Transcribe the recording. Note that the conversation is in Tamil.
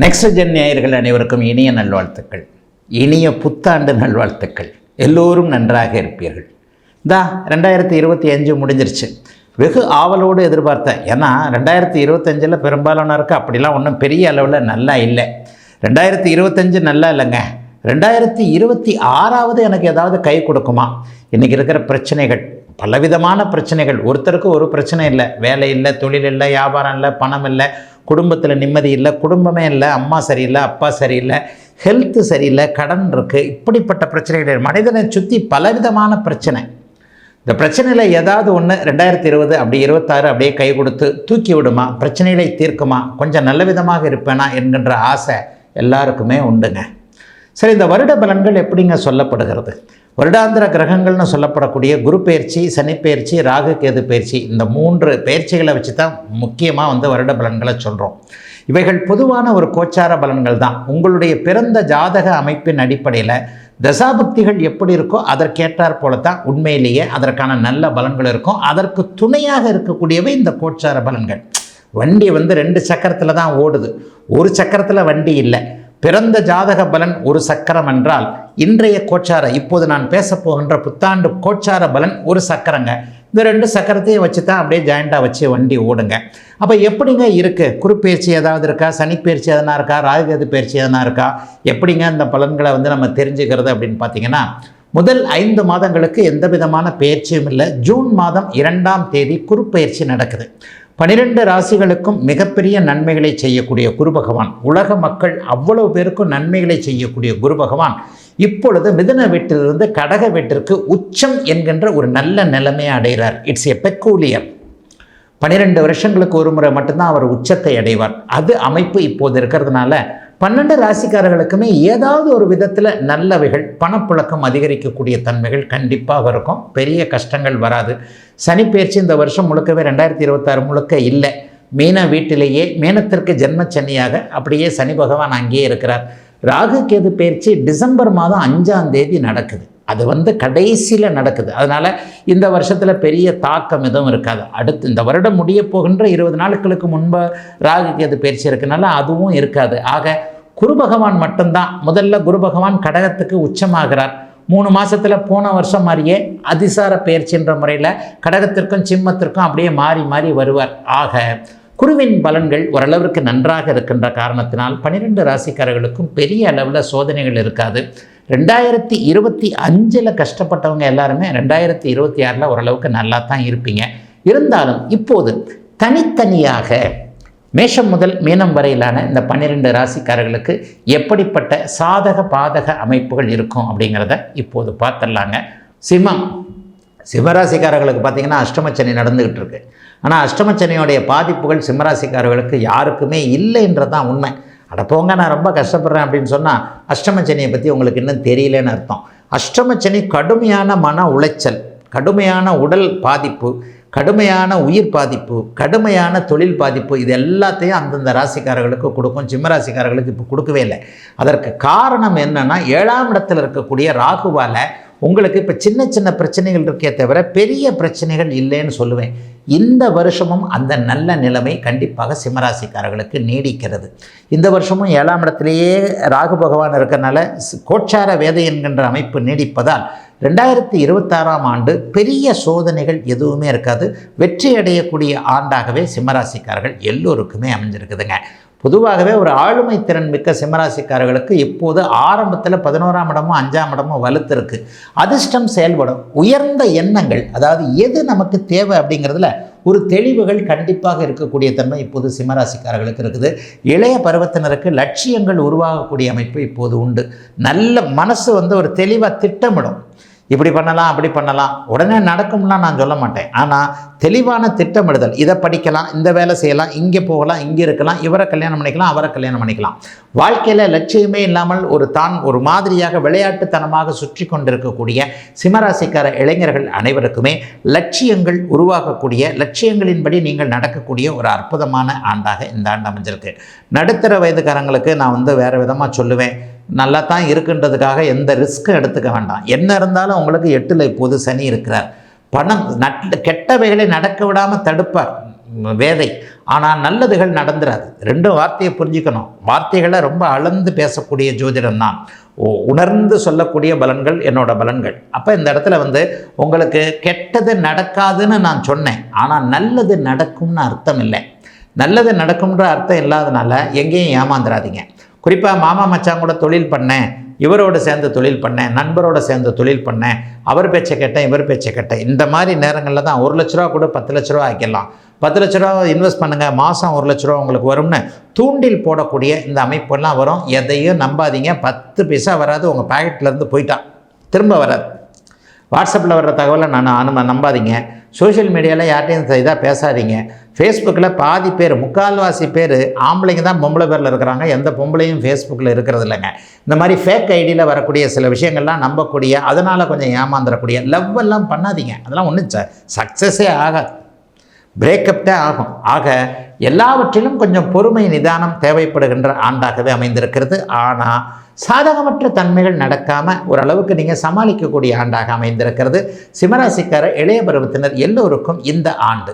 நெக்ஸ்ட் ஜென் நேயர்கள் அனைவருக்கும் இனிய நல்வாழ்த்துக்கள், இனிய புத்தாண்டு நல்வாழ்த்துக்கள். எல்லோரும் நன்றாக இருப்பீர்கள். 2025 முடிஞ்சிருச்சு. வெகு ஆவலோடு எதிர்பார்த்தேன். ஏன்னா 2025 பெரும்பாலானருக்கு அப்படிலாம் ஒன்றும் பெரிய அளவில் நல்லா இல்லை. 2025 நல்லா இல்லைங்க. 2026 எனக்கு ஏதாவது கை கொடுக்குமா? இன்றைக்கி இருக்கிற பிரச்சனைகள், பலவிதமான பிரச்சனைகள். ஒருத்தருக்கு ஒரு பிரச்சனை இல்லை. வேலை இல்லை, தொழில் இல்லை, வியாபாரம் இல்லை, பணம் இல்லை, குடும்பத்தில் நிம்மதி இல்லை, குடும்பமே இல்லை, அம்மா சரியில்லை, அப்பா சரியில்லை, ஹெல்த்து சரியில்லை, கடன் இருக்குது. இப்படிப்பட்ட பிரச்சனைகள் மனிதனை சுற்றி பலவிதமான பிரச்சனை. இந்த பிரச்சனையில் ஏதாவது ஒன்று 2020 அப்படி 26 அப்படியே கை கொடுத்து தூக்கி விடுமா, பிரச்சனைகளை தீர்க்குமா, கொஞ்சம் நல்ல விதமாக இருப்பேனா என்கின்ற ஆசை எல்லாருக்குமே உண்டுங்க. சரி, இந்த வருட பலன்கள் எப்படிங்க சொல்லப்படுகிறது? வருடாந்திர கிரகங்கள்னு சொல்லப்படக்கூடிய குரு பயிற்சி, சனி பயிற்சி, ராகு கேது பயிற்சி, இந்த 3 பயிற்சிகளை வச்சு தான் முக்கியமாக வருட பலன்களை சொல்கிறோம். இவைகள் பொதுவான ஒரு கோச்சார பலன்கள் தான். உங்களுடைய பிறந்த ஜாதக அமைப்பின் அடிப்படையில் தசாபக்திகள் எப்படி இருக்கோ அதற்கேற்றாற் போல தான் உண்மையிலேயே அதற்கான நல்ல பலன்கள் இருக்கும். அதற்கு துணையாக இருக்கக்கூடியவை இந்த கோச்சார பலன்கள். வண்டி 2 சக்கரத்தில் தான் ஓடுது, ஒரு சக்கரத்தில் வண்டி இல்லை. பிறந்த ஜாதக பலன் ஒரு சக்கரம் என்றால் இன்றைய கோச்சார, இப்போது நான் பேசப்போகின்ற புத்தாண்டு கோச்சார பலன் ஒரு சக்கரங்க. இந்த 2 சக்கரத்தையும் வச்சு தான் அப்படியே ஜாயிண்டாக வச்சு வண்டி ஓடுங்க. அப்போ எப்படிங்க இருக்குது? குருப்பெயர்ச்சி ஏதாவது இருக்கா? சனிப்பெயர்ச்சி எதனா இருக்கா? ராகுகேது பயிற்சி எதனா இருக்கா? எப்படிங்க இந்த பலன்களை நம்ம தெரிஞ்சுக்கிறது அப்படின்னு பார்த்தீங்கன்னா, முதல் 5 மாதங்களுக்கு எந்த விதமான பயிற்சியும் இல்லை. ஜூன் மாதம் 2ஆம் தேதி குருப்பெயர்ச்சி நடக்குது. 12 ராசிகளுக்கும் மிகப்பெரிய நன்மைகளை செய்யக்கூடிய குரு பகவான், உலக மக்கள் அவ்வளவு பேருக்கும் நன்மைகளை செய்யக்கூடிய குரு பகவான் இப்பொழுது மிதுன வீட்டிலிருந்து கடக வீட்டிற்கு உச்சம் என்கின்ற ஒரு நல்ல நிலைமையை அடைகிறார். It's a peculiar. 12 வருஷங்களுக்கு ஒரு முறை மட்டும்தான் அவர் உச்சத்தை அடைவார். அது அமைப்பு இப்போது இருக்கிறதுனால 12 ராசிக்காரர்களுக்குமே ஏதாவது ஒரு விதத்தில் நல்லவைகள், பணப்புழக்கம் அதிகரிக்கக்கூடிய தன்மைகள் கண்டிப்பாக இருக்கும். பெரிய கஷ்டங்கள் வராது. சனிப்பெயர்ச்சி இந்த வருஷம் முழுக்கவே 2026 முழுக்க இல்லை. மீன வீட்டிலேயே மீனத்திற்கு ஜென்மச்சனியாக அப்படியே சனி பகவான் அங்கேயே இருக்கிறார். ராகு கேது பயிற்சி டிசம்பர் மாதம் 5ஆம் தேதி நடக்குது. அது கடைசியில் நடக்குது. அதனால் இந்த வருஷத்தில் பெரிய தாக்கம் எதுவும் இருக்காது. அடுத்து இந்த வருடம் முடிய போகின்ற 20 நாட்களுக்கு முன்பு ராகு கேது பயிற்சி இருக்கனால அதுவும் இருக்காது. ஆக குரு பகவான் மட்டும்தான். முதல்ல குரு பகவான் கடகத்துக்கு உச்சமாகிறார். 3 மாதத்தில் போன வருஷம் மாதிரியே அதிசார பயிற்சின்ற முறையில் கடகத்திற்கும் சிம்மத்திற்கும் அப்படியே மாறி மாறி வருவார். ஆக குருவின் பலன்கள் ஓரளவிற்கு நன்றாக இருக்கின்ற காரணத்தினால் 12 ராசிக்காரர்களுக்கும் பெரிய அளவில் சோதனைகள் இருக்காது. 2025 கஷ்டப்பட்டவங்க எல்லாருமே 2026 ஓரளவுக்கு நல்லா தான் இருப்பீங்க. இருந்தாலும் இப்போது தனித்தனியாக மேஷம் முதல் மீனம் வரையிலான இந்த 12 ராசிக்காரர்களுக்கு எப்படிப்பட்ட சாதக பாதக அமைப்புகள் இருக்கும் அப்படிங்கிறத இப்போது பார்த்துடலாங்க. சிம்மராசிக்காரர்களுக்கு பார்த்திங்கன்னா அஷ்டமச்சனி நடந்துக்கிட்டு இருக்கு. ஆனால் அஷ்டமச்சனியோடைய பாதிப்புகள் சிம்மராசிக்காரர்களுக்கு யாருக்குமே இல்லைன்றதான் உண்மை. போங்க, நான் ரொம்ப கஷ்டப்படுறேன் அப்படின்னு சொன்னால் அஷ்டமச்சனியை பற்றி உங்களுக்கு இன்னும் தெரியலன்னு அர்த்தம். அஷ்டமச்சனி கடுமையான மன உளைச்சல், கடுமையான உடல் பாதிப்பு, கடுமையான உயிர் பாதிப்பு, கடுமையான தொழில் பாதிப்பு, இது எல்லாத்தையும் அந்தந்த ராசிக்காரர்களுக்கு கொடுக்கும். சிம்மராசிக்காரர்களுக்கு இப்போ கொடுக்கவே இல்லை. அதற்கு காரணம் என்னென்னா, 7ஆம் இடத்தில் இருக்கக்கூடிய ராகுவால் உங்களுக்கு இப்போ சின்ன சின்ன பிரச்சனைகள் இருக்கே தவிர பெரிய பிரச்சனைகள் இல்லைன்னு சொல்லுவேன். இந்த வருஷமும் அந்த நல்ல நிலைமை கண்டிப்பாக சிம்மராசிக்காரர்களுக்கு நீடிக்கிறது. இந்த வருஷமும் 7ஆம் இடத்திலேயே ராகு பகவான் இருக்கிறனால கோச்சார வேதை என்கின்ற அமைப்பு நீடிப்பதால் 2026ஆம் ஆண்டு பெரிய சோதனைகள் எதுவுமே இருக்காது. வெற்றி அடையக்கூடிய ஆண்டாகவே சிம்மராசிக்காரர்கள் எல்லோருக்குமே அமைஞ்சிருக்குதுங்க. பொதுவாகவே ஒரு ஆளுமை திறன் மிக்க சிம்மராசிக்காரர்களுக்கு இப்போது ஆரம்பத்தில் 11ஆம் இடமும் 5ஆம் இடமும் வலுத்திருக்கு. அதிர்ஷ்டம் செயல்படும். உயர்ந்த எண்ணங்கள், அதாவது எது நமக்கு தேவை அப்படிங்கிறதுல ஒரு தெளிவுகள் கண்டிப்பாக இருக்கக்கூடிய தன்மை இப்போது சிம்மராசிக்காரர்களுக்கு இருக்குது. இளைய பருவத்தினருக்கு லட்சியங்கள் உருவாகக்கூடிய அமைப்பு இப்போது உண்டு. நல்ல மனசு ஒரு தெளிவாக திட்டமிடும். இப்படி பண்ணலாம், அப்படி பண்ணலாம், உடனே நடக்கும்லாம் நான் சொல்ல மாட்டேன். ஆனால் தெளிவான திட்டமிடுதல், இதை படிக்கலாம், இந்த வேலை செய்யலாம், இங்கே போகலாம், இங்கே இருக்கலாம், இவரை கல்யாணம் பண்ணிக்கலாம், அவரை கல்யாணம் பண்ணிக்கலாம். வாழ்க்கையில் லட்சியமே இல்லாமல் ஒரு மாதிரியாக விளையாட்டுத்தனமாக சுற்றி கொண்டிருக்கக்கூடிய சிம்மராசிக்கார இளைஞர்கள் அனைவருக்குமே லட்சியங்கள் உருவாகக்கூடிய, லட்சியங்களின்படி நீங்கள் நடக்கக்கூடிய ஒரு அற்புதமான ஆண்டாக இந்த ஆண்டு அமைஞ்சிருக்கு. நடுத்தர வயதுக்காரங்களுக்கு நான் வேறு விதமாக சொல்லுவேன், நல்லா தான் இருக்குன்றதுக்காக எந்த ரிஸ்க்கும் எடுத்துக்க வேண்டாம். என்ன இருந்தாலும் உங்களுக்கு 8ல் இப்போது சனி இருக்கிறார். பணம் கெட்டவைகளை நடக்க விடாமல் தடுப்பார். வேதை. ஆனால் நல்லதுகள் நடந்துராது. ரெண்டும் வார்த்தையை புரிஞ்சுக்கணும். வார்த்தைகளை ரொம்ப அளந்து பேசக்கூடிய ஜோதிடம் தான். உணர்ந்து சொல்லக்கூடிய பலன்கள் என்னோட பலன்கள். அப்போ இந்த இடத்துல உங்களுக்கு கெட்டது நடக்காதுன்னு நான் சொன்னேன், ஆனால் நல்லது நடக்கும்னு அர்த்தம் இல்லை. நல்லது நடக்கும்ன்ற அர்த்தம் இல்லாதனால எங்கேயும் ஏமாந்துடாதீங்க. குறிப்பாக மாமா மச்சான் கூட தொழில் பண்ணேன், இவரோடு சேர்ந்து தொழில் பண்ணேன், நண்பரோடு சேர்ந்து தொழில் பண்ணேன், அவர் பேச்சை கேட்டேன், இவர் பேச்சை கேட்டேன். இந்த மாதிரி நேரங்களில் தான் 1 லட்ச ரூபா கூட 10 லட்ச ரூபா ஆக்கிடலாம். 10 லட்ச ரூபா இன்வெஸ்ட் பண்ணுங்கள், மாதம் 1 லட்ச ரூபா உங்களுக்கு வரும்னு தூண்டில் போடக்கூடிய இந்த அமைப்பெல்லாம் வரும். எதையும் நம்பாதீங்க. 10 பைசா வராது, உங்கள் பாக்கெட்லேருந்து போயிட்டான், திரும்ப வராது. வாட்ஸ்அப்பில் வர்ற தகவலை நம்பாதீங்க. சோஷியல் மீடியாவில் யார்ட்டையும் இதாக பேசாதீங்க. ஃபேஸ்புக்கில் பாதி பேர், முக்கால்வாசி பேர் ஆம்பளைங்க தான் பொம்பளை பேரில் இருக்கிறாங்க. எந்த பொம்பளையும் ஃபேஸ்புக்கில் இருக்கிறது இல்லைங்க. இந்த மாதிரி ஃபேக் ஐடியில் வரக்கூடிய சில விஷயங்கள்லாம் நம்பக்கூடிய, அதனால் கொஞ்சம் ஏமாந்துடக்கூடிய லவ்வெல்லாம் பண்ணாதீங்க. அதெல்லாம் ஒன்றும் சக்ஸஸே ஆகாது, பிரேக்கப் தான் ஆகும். ஆக எல்லாவற்றிலும் கொஞ்சம் பொறுமை நிதானம் தேவைப்படுகின்ற ஆண்டாகவே அமைந்திருக்கிறது. ஆனால் சாதகமற்ற தன்மைகள் நடக்காமல் ஓரளவுக்கு நீங்கள் சமாளிக்கக்கூடிய ஆண்டாக அமைந்திருக்கிறது. சிம்மராசிக்கார இளைய பருவத்தினர் எல்லோருக்கும் இந்த ஆண்டு